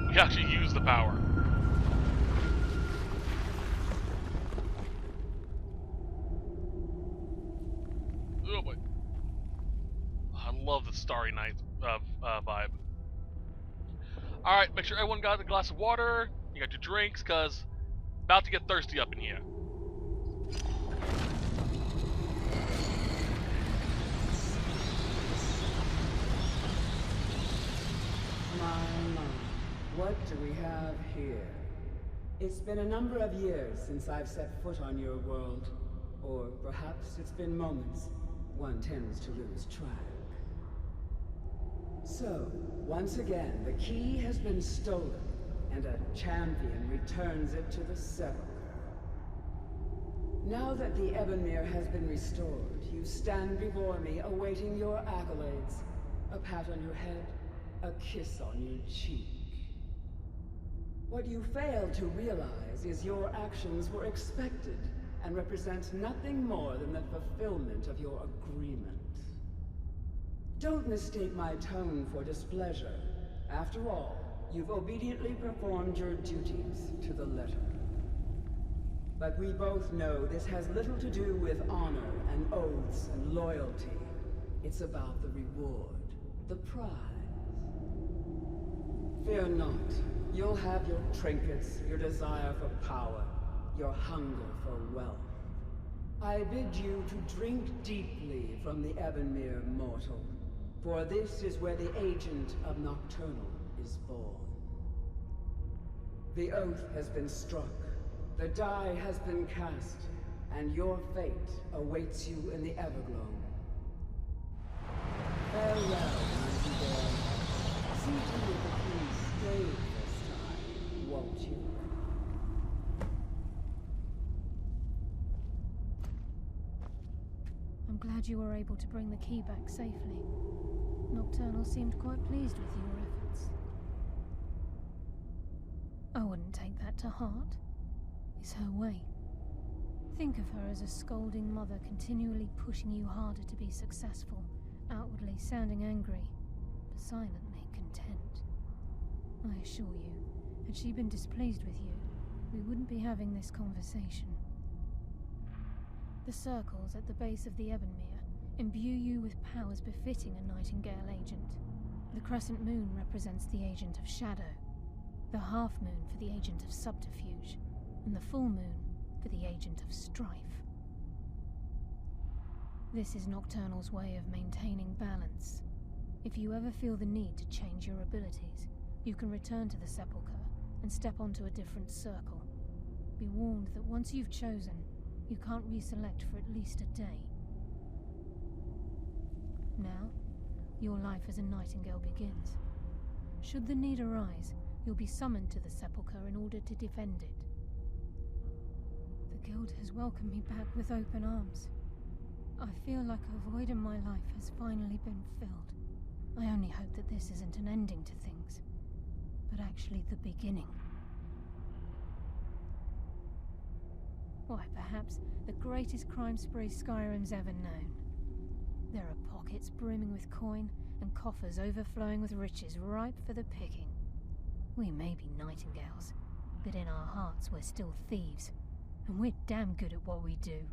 We actually use the power. Oh boy. I love the Starry Night vibe. Alright, make sure everyone got a glass of water. You got your drinks, cause about to get thirsty up in here. What do we have here? It's been a number of years since I've set foot on your world. Or perhaps it's been moments. One tends to lose track. So, once again, the key has been stolen, and a champion returns it to the sepulcher. Now that the Ebonmere has been restored, you stand before me awaiting your accolades. A pat on your head, a kiss on your cheek. What you fail to realize is your actions were expected and represent nothing more than the fulfillment of your agreement. Don't mistake my tone for displeasure. After all, you've obediently performed your duties to the letter. But we both know this has little to do with honor and oaths and loyalty. It's about the reward, the prize. Fear not. You'll have your trinkets, your desire for power, your hunger for wealth. I bid you to drink deeply from the Ebonmere mortal, for this is where the agent of Nocturnal is born. The oath has been struck, the die has been cast, and your fate awaits you in the Everglow. Farewell, Nightingale. See to it that you stay this time, won't you? I'm glad you were able to bring the key back safely. Nocturnal seemed quite pleased with your efforts. I wouldn't take that to heart. It's her way. Think of her as a scolding mother continually pushing you harder to be successful, outwardly sounding angry, but silently content. I assure you, had she been displeased with you, we wouldn't be having this conversation. The circles at the base of the Ebonmere imbue you with powers befitting a Nightingale agent. The crescent moon represents the agent of shadow, the half moon for the agent of subterfuge, and the full moon for the agent of strife. This is Nocturnal's way of maintaining balance. If you ever feel the need to change your abilities, you can return to the Sepulchre and step onto a different circle. Be warned that once you've chosen, you can't reselect for at least a day. Now, your life as a Nightingale begins. Should the need arise, you'll be summoned to the Sepulchre in order to defend it. The Guild has welcomed me back with open arms. I feel like a void in my life has finally been filled. I only hope that this isn't an ending to things, but actually the beginning. Why, perhaps the greatest crime spree Skyrim's ever known. There are pockets brimming with coin and coffers overflowing with riches ripe for the picking. We may be Nightingales, but in our hearts we're still thieves, and we're damn good at what we do.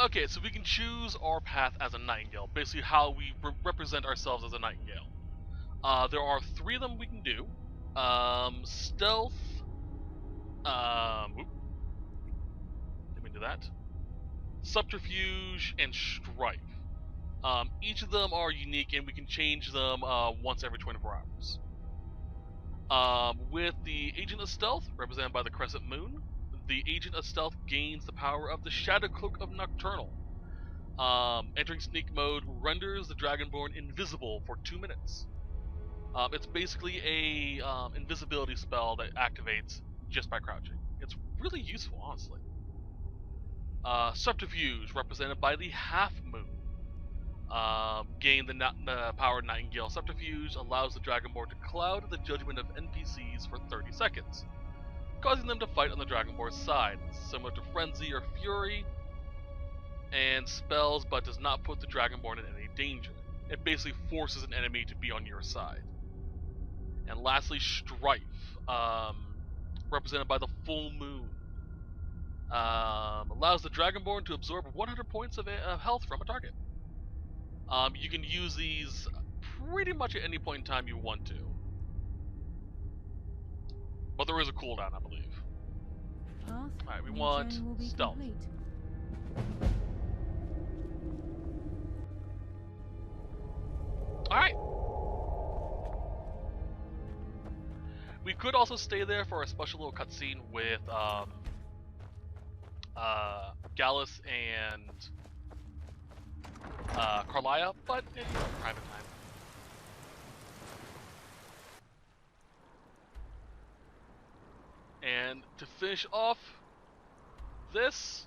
Okay, so we can choose our path as a Nightingale, basically how we represent ourselves as a Nightingale. There are 3 of them we can do. Stealth. Let me do that. Subterfuge and Strife. Each of them are unique, and we can change them once every 24 hours. With the Agent of Stealth, represented by the Crescent Moon, the Agent of Stealth gains the power of the Shadow Cloak of Nocturnal. Entering sneak mode renders the Dragonborn invisible for 2 minutes. It's basically a invisibility spell that activates just by crouching. It's really useful, honestly. Subterfuge, represented by the Half Moon. Gain the power of Nightingale. Subterfuge allows the Dragonborn to cloud the judgment of NPCs for 30 seconds, causing them to fight on the Dragonborn's side, similar to Frenzy or Fury, and spells but does not put the Dragonborn in any danger. It basically forces an enemy to be on your side. And lastly, Strife, represented by the Full Moon. Allows the Dragonborn to absorb 100 points of health from a target. You can use these pretty much at any point in time you want to. But there is a cooldown, I believe. Alright, we want Stealth. Complete. Alright. We could also stay there for a special little cutscene with Gallus and Carlia, but in private time. And to finish off this,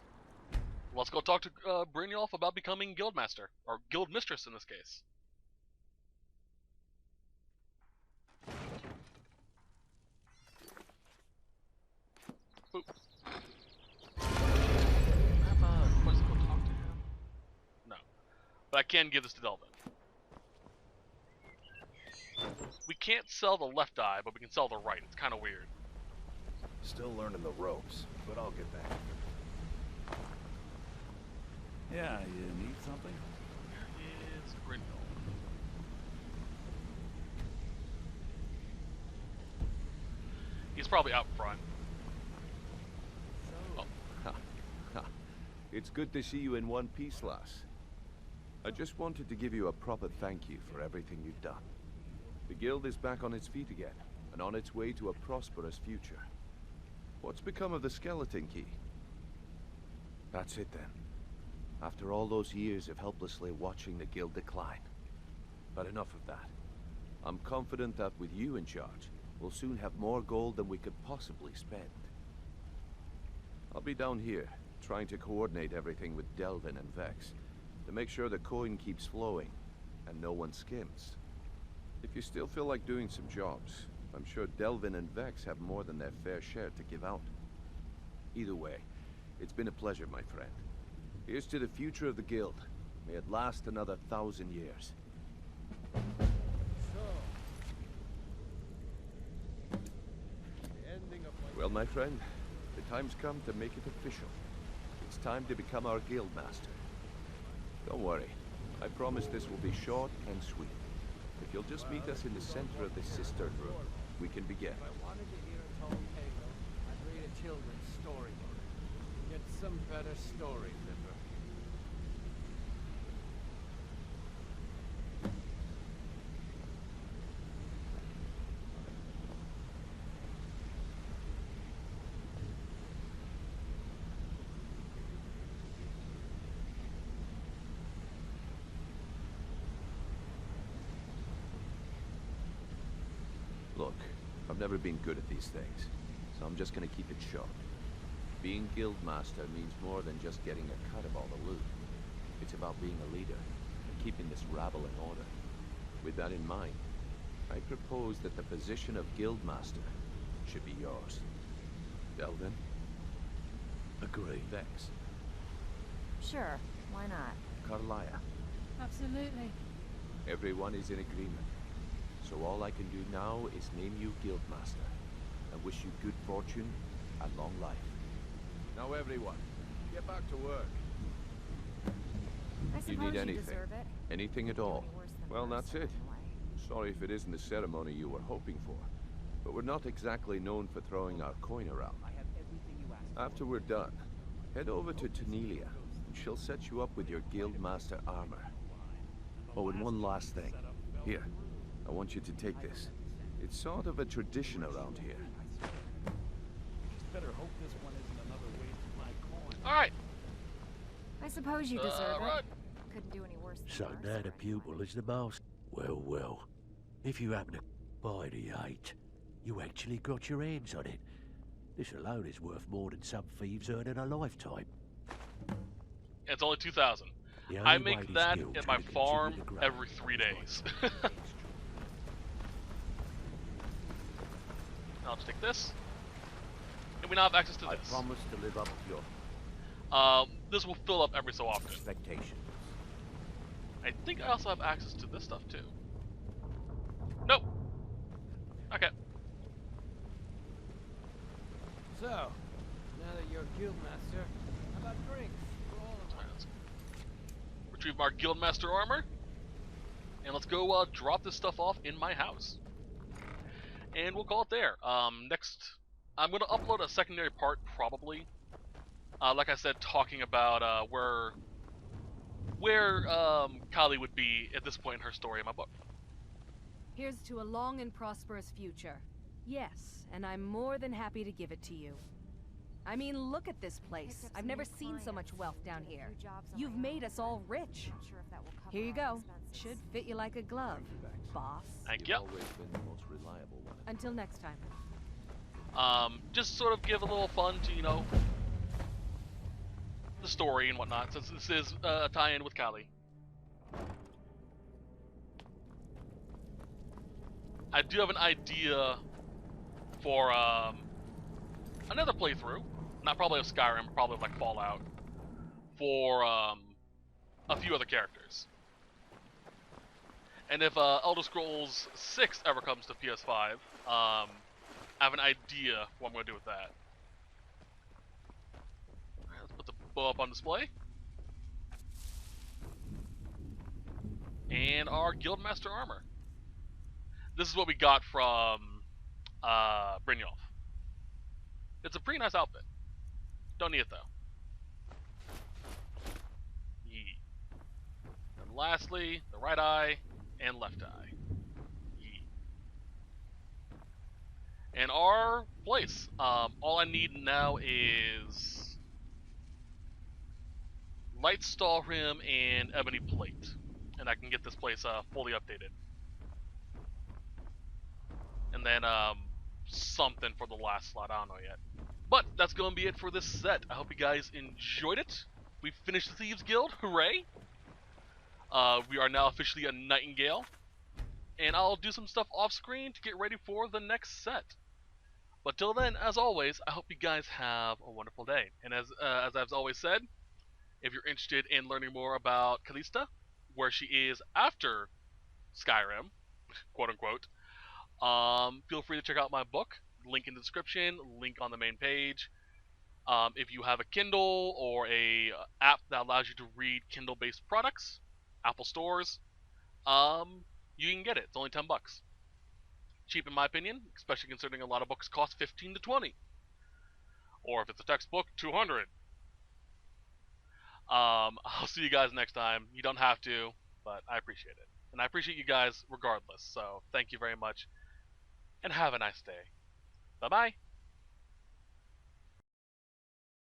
let's go talk to Brynjolf about becoming Guildmaster, or Guildmistress in this case. Boop. I have a quest to go talk to him? No. But I can give this to Delvin. We can't sell the left eye, but we can sell the right. It's kind of weird. Still learning the ropes, but I'll get back. Yeah, you need something? Where is Brynjolf? He's probably out front. It's good to see you in one piece, lass. I just wanted to give you a proper thank you for everything you've done. The guild is back on its feet again, and on its way to a prosperous future. What's become of the skeleton key? That's it then. After all those years of helplessly watching the guild decline. But enough of that. I'm confident that with you in charge, we'll soon have more gold than we could possibly spend. I'll be down here, trying to coordinate everything with Delvin and Vex, to make sure the coin keeps flowing, and no one skims. If you still feel like doing some jobs, I'm sure Delvin and Vex have more than their fair share to give out. Either way, it's been a pleasure, my friend. Here's to the future of the guild. May it last another 1,000 years. Well, my friend, the time's come to make it official. It's time to become our guild master. Don't worry, I promise this will be short and sweet. If you'll just meet us in the center of this cistern room, we can begin. If I wanted to hear a tall tale, I'd read a children's storybook. Get some better story, Liver. Look, I've never been good at these things, so I'm just gonna keep it short. Being guildmaster means more than just getting a cut of all the loot. It's about being a leader and keeping this rabble in order. With that in mind, I propose that the position of guildmaster should be yours. Delvin? Agree. Vex? Sure, why not? Carlia? Absolutely. Everyone is in agreement. So all I can do now is name you guildmaster and wish you good fortune and long life. Now everyone, get back to work. I You suppose need you anything? deserve it. Anything at all? Any worse than Well, worse, that's it. anyway. Sorry if it isn't the ceremony you were hoping for, but we're not exactly known for throwing our coin around. After we're done, head over to Tanelia, and she'll set you up with your guildmaster armor. Oh, and one last thing. Here, I want you to take this. It's sort of a tradition around here. Just better hope this one isn't another way to my coin. Alright. I suppose you deserve Alright. it. Couldn't do any worse than So worse, now the right? pupil is the master. Well, well. If you happen to buy the 8, you actually got your hands on it. This alone is worth more than some thieves earn in a lifetime. It's only 2,000. The I only way make this that guild's at my gonna continue farm to grow every 3 days. I'll just take this. And we now have access to I this. promise to live up to your This will fill up every so often. expectations. I think I also have access to this stuff too. Nope. Okay. So, now that you're guildmaster, how about drinks for all of us? Alright, let's retrieve our guildmaster armor. And let's go drop this stuff off in my house. And we'll call it there. Next, I'm going to upload a secondary part, probably. Like I said, talking about where Kali would be at this point in her story in my book. Here's to a long and prosperous future. Yes, and I'm more than happy to give it to you. I mean, look at this place. I've never seen so much wealth down here. You've made us all rich. Here you go. Should fit you like a glove, boss. Thank You've you. always been the most reliable one. Until next time. Just sort of give a little fun to, you know, the story and whatnot, since this is a tie-in with Kali. I do have an idea for another playthrough, not probably of Skyrim, probably of like Fallout, for a few other characters. And if Elder Scrolls 6 ever comes to PS5, I have an idea what I'm going to do with that. Alright, let's put the bow up on display. And our Guildmaster armor. This is what we got from Brynjolf. It's a pretty nice outfit. Don't need it though. And lastly, the right eye and left eye. Yeet. And our place. All I need now is light stall rim and ebony plate, and I can get this place fully updated. And then something for the last slot. I don't know yet. But that's going to be it for this set. I hope you guys enjoyed it. We finished the Thieves Guild. Hooray! We are now officially a Nightingale. And I'll do some stuff off screen to get ready for the next set. But till then, as always, I hope you guys have a wonderful day. And as I've always said, if you're interested in learning more about Kallista, where she is after Skyrim, quote unquote, feel free to check out my book. Link in the description, link on the main page. If you have a Kindle or a app that allows you to read Kindle-based products, Apple stores, you can get it. It's only $10. Cheap in my opinion, especially considering a lot of books cost $15 to $20. Or if it's a textbook, $200. I'll see you guys next time. You don't have to, but I appreciate it. And I appreciate you guys regardless. So thank you very much. And have a nice day. Bye-bye.